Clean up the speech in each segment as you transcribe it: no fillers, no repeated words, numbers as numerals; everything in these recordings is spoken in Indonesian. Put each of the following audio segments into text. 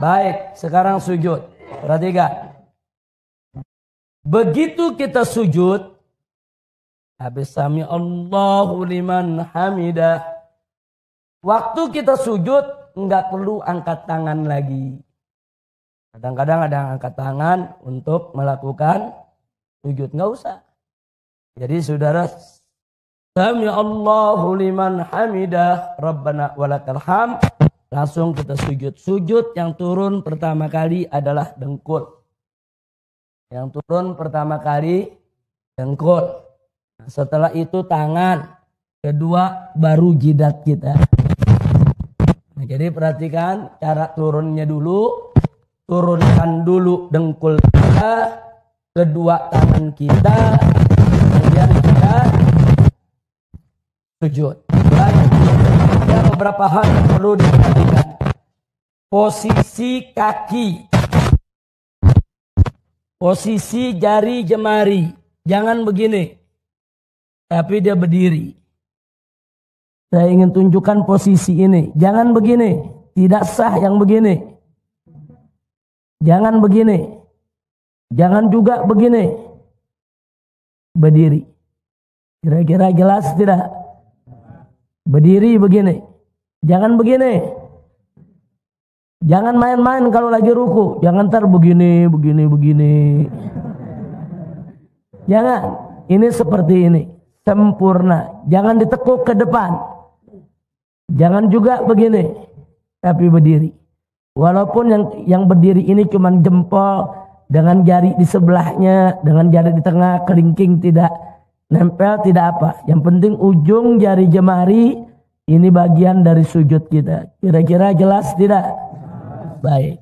Baik, sekarang sujud. Perhatikan. Begitu kita sujud, habis sami Allahu liman hamidah. Waktu kita sujud, enggak perlu angkat tangan lagi. Kadang-kadang ada yang angkat tangan untuk melakukan sujud. Enggak usah. Jadi saudara, sami Allahu liman hamidah, Rabbana walakal hamd. Langsung kita sujud. Sujud yang turun pertama kali adalah dengkul. Yang turun pertama kali dengkul. Nah, setelah itu tangan. Kedua baru jidat kita. Nah, jadi perhatikan cara turunnya dulu. Turunkan dulu dengkul kita. Kedua tangan kita. Kemudian kita sujud. Baik. Ada beberapa hal yang perlu diperhatikan. Posisi kaki, posisi jari jemari, jangan begini, tapi dia berdiri. Saya ingin tunjukkan posisi ini, jangan begini, tidak sah yang begini. Jangan begini, jangan juga begini, berdiri. Kira-kira jelas tidak? Berdiri begini. Jangan begini. Jangan main-main kalau lagi ruku. Jangan ntar begini. Jangan. Ini seperti ini. Sempurna. Jangan ditekuk ke depan. Jangan juga begini. Tapi berdiri. Walaupun yang berdiri ini cuma jempol. Dengan jari di sebelahnya. Dengan jari di tengah. Kelingking tidak nempel, tidak apa. Yang penting ujung jari jemari ini bagian dari sujud kita. Kira-kira jelas tidak? Baik.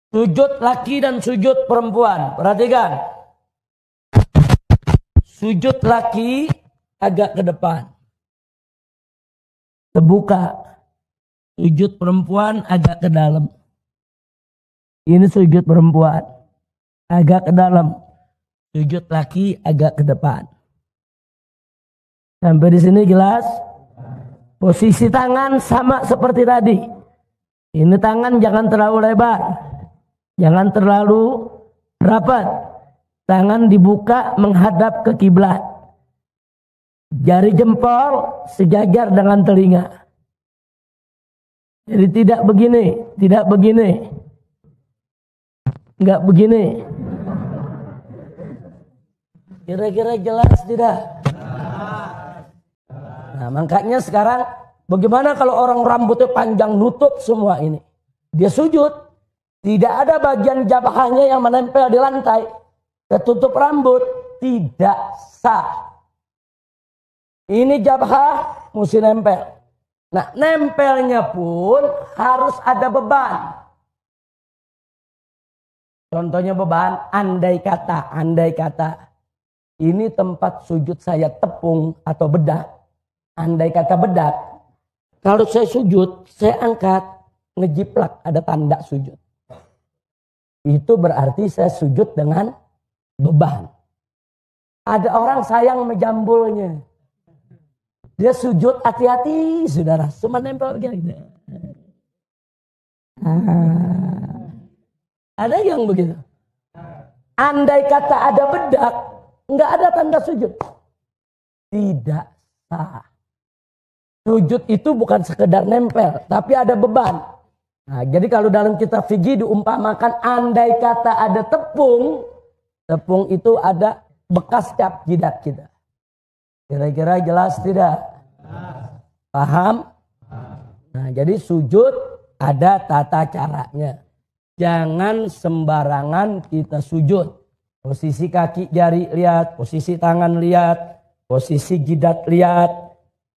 Sujud laki dan sujud perempuan. Perhatikan. Sujud laki agak ke depan. Terbuka. Sujud perempuan agak ke dalam. Ini sujud perempuan. Agak ke dalam. Sujud laki agak ke depan. Sampai di sini jelas? Posisi tangan sama seperti tadi. Ini tangan jangan terlalu lebar. Jangan terlalu rapat. Tangan dibuka menghadap ke kiblat. Jari jempol sejajar dengan telinga. Jadi tidak begini, tidak begini. Enggak begini. Kira-kira jelas tidak? Nah, makanya sekarang bagaimana kalau orang rambutnya panjang nutup semua ini? Dia sujud. Tidak ada bagian jabahnya yang menempel di lantai. Tertutup rambut. Tidak sah. Ini jabah mesti nempel. Nah, nempelnya pun harus ada beban. Contohnya beban, andai kata. Ini tempat sujud saya tepung atau bedak. Andai kata bedak. Kalau saya sujud, saya angkat. Ngejiplak, ada tanda sujud. Itu berarti saya sujud dengan beban. Ada orang sayang menjambulnya. Dia sujud hati-hati, saudara. Cuma nempel begini. Ada yang begitu. Andai kata ada bedak. Enggak ada tanda sujud. Tidak sah. Sujud itu bukan sekedar nempel, tapi ada beban. Nah, jadi kalau dalam kitab fikih diumpamakan andai kata ada tepung, tepung itu ada bekas cap jidat kita. Kira-kira jelas tidak? Paham? Nah, jadi sujud ada tata caranya. Jangan sembarangan kita sujud. Posisi kaki jari lihat, posisi tangan lihat, posisi jidat lihat.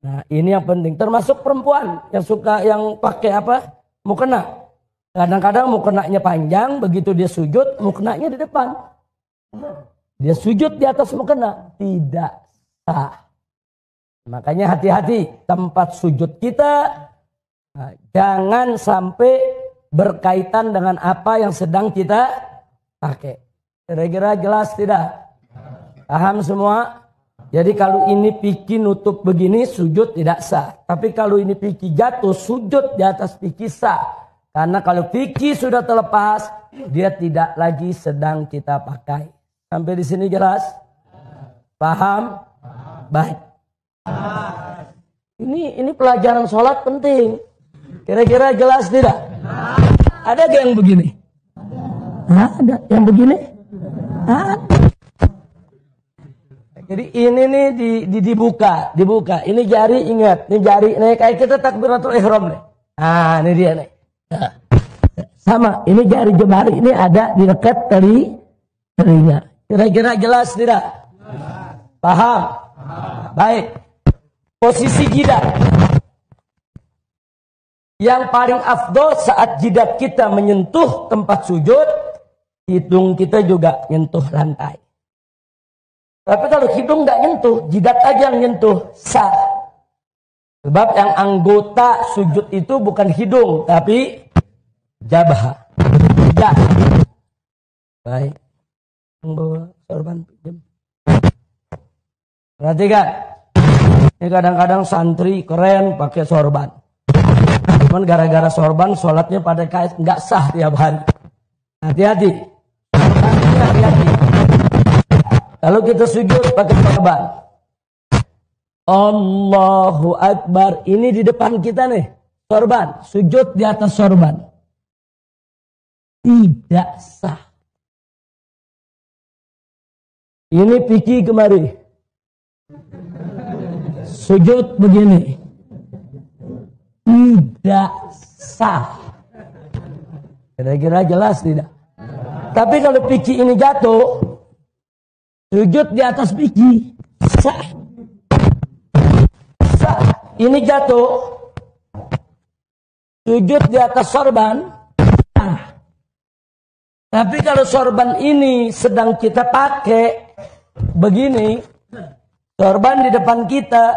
Nah, ini yang penting. Termasuk perempuan yang suka yang pakai apa? Mukena. Kadang-kadang mukenanya panjang, begitu dia sujud, mukenanya di depan. Dia sujud di atas mukena. Tidak sah. Makanya hati-hati tempat sujud kita. Nah, jangan sampai berkaitan dengan apa yang sedang kita pakai. Kira-kira jelas tidak? Paham semua? Jadi kalau ini piki nutup begini sujud tidak sah. Tapi kalau ini piki jatuh sujud di atas piki sah. Karena kalau fikih sudah terlepas, dia tidak lagi sedang kita pakai. Sampai di sini jelas? Paham? Baik. Ini pelajaran sholat penting. Kira-kira jelas tidak? Ada yang begini? Ada yang begini? Ada. Jadi ini nih dibuka. Ini jari, ingat, ini jari, nih kayak kita takbiratul ihram nih. Nah, ini dia nih. Nah, sama, ini jari jemari ini ada di dekat telinga. Kira-kira jelas tidak? Paham? Baik. Posisi jidat. Yang paling afdol saat jidat kita menyentuh tempat sujud, hidung kita juga nyentuh lantai. Tapi kalau hidung nggak nyentuh, jidat aja yang nyentuh, sah. Sebab yang anggota sujud itu bukan hidung, tapi jabah. Jidat. Baik. Bawa sorban pinjam. Perhatikan. Ini kadang-kadang santri keren pakai sorban. Cuman gara-gara sorban sholatnya pada kait nggak sah tiap hari. Hati-hati. Hati-hati. Kalau kita sujud pakai sorban. Allahu Akbar. Ini di depan kita nih. Sorban. Sujud di atas sorban. Tidak sah. Ini fikih kemari. Sujud begini. Tidak sah. Kira-kira jelas tidak? Tapi kalau fikih ini jatuh, sujud di atas fikih sah. Sah. Ini jatuh, sujud di atas sorban sah. Tapi kalau sorban ini sedang kita pakai begini, sorban di depan kita,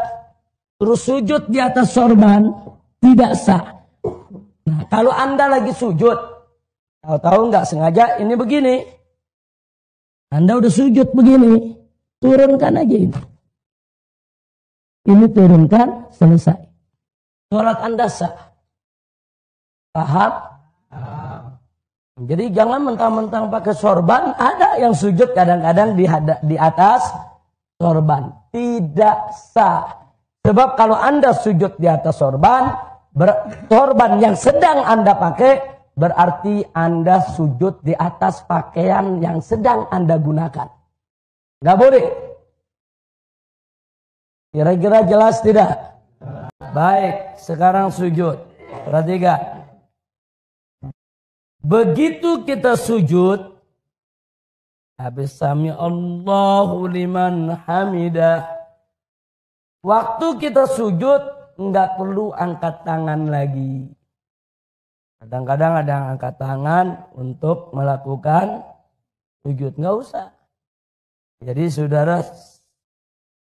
terus sujud di atas sorban, tidak sah. Nah, kalau Anda lagi sujud, tahu-tahu nggak sengaja ini begini, Anda udah sujud begini, turunkan aja ini. Ini turunkan, selesai. Sholat Anda sah. Paham? Jadi jangan mentang-mentang pakai sorban, ada yang sujud kadang-kadang di atas sorban. Tidak sah. Sebab kalau Anda sujud di atas sorban, sorban yang sedang Anda pakai, berarti Anda sujud di atas pakaian yang sedang Anda gunakan. Nggak boleh. Kira-kira jelas tidak? Baik, sekarang sujud. Perhatikan. Begitu kita sujud, habis sami Allahu liman hamidah. Waktu kita sujud, enggak perlu angkat tangan lagi. Kadang-kadang ada yang angkat tangan untuk melakukan sujud. Enggak usah. Jadi saudara,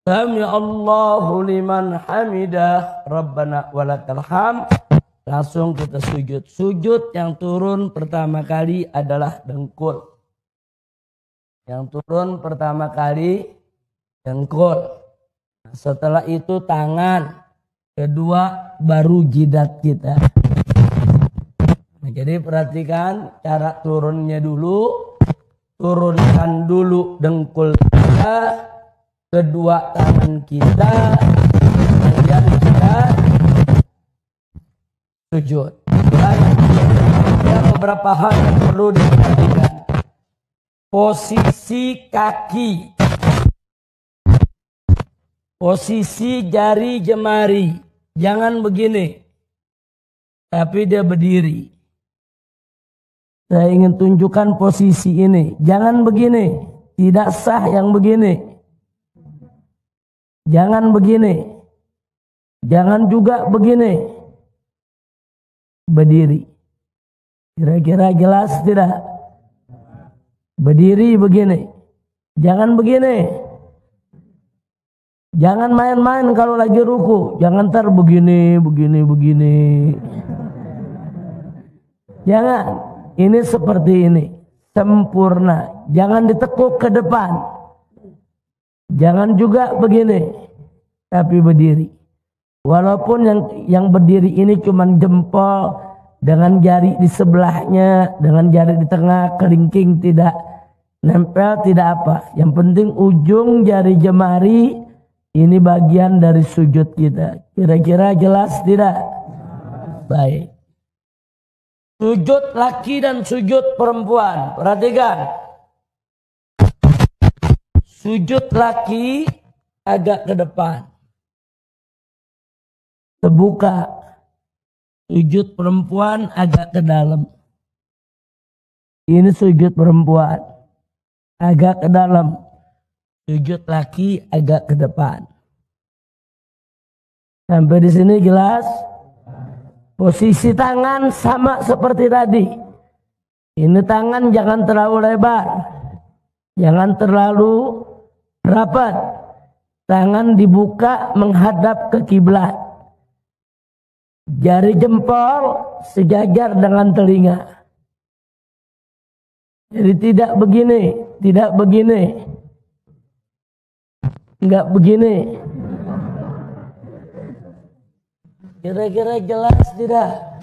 sami Allahu liman hamidah, Rabbana walakal hamd. Langsung kita sujud. Sujud yang turun pertama kali adalah dengkul. Yang turun pertama kali dengkul. Nah, setelah itu tangan. Kedua baru jidat kita. Nah, jadi perhatikan cara turunnya dulu. Turunkan dulu dengkul kita. Kedua tangan kita. Kemudian kita sujud. Ada beberapa hal yang perlu diperhatikan. Posisi kaki, posisi jari jemari, jangan begini, tapi dia berdiri. Saya ingin tunjukkan posisi ini, jangan begini, tidak sah yang begini. Jangan begini, jangan juga begini. Berdiri. Kira-kira jelas tidak? Berdiri begini. Jangan begini. Jangan main-main kalau lagi ruku. Jangan ntar begini. Jangan. Ini seperti ini. Sempurna. Jangan ditekuk ke depan. Jangan juga begini. Tapi berdiri. Walaupun yang berdiri ini cuma jempol dengan jari di sebelahnya, dengan jari di tengah, kelingking tidak nempel, tidak apa. Yang penting ujung jari jemari ini bagian dari sujud kita. Kira-kira jelas tidak? Baik. Sujud laki dan sujud perempuan. Perhatikan. Sujud laki agak ke depan. Terbuka. Sujud perempuan agak ke dalam. Ini sujud perempuan. Agak ke dalam. Sujud laki agak ke depan. Sampai di sini jelas? Posisi tangan sama seperti tadi. Ini tangan jangan terlalu lebar. Jangan terlalu rapat. Tangan dibuka menghadap ke kiblat. Jari jempol sejajar dengan telinga. Jadi tidak begini, tidak begini. Enggak begini. Kira-kira jelas tidak?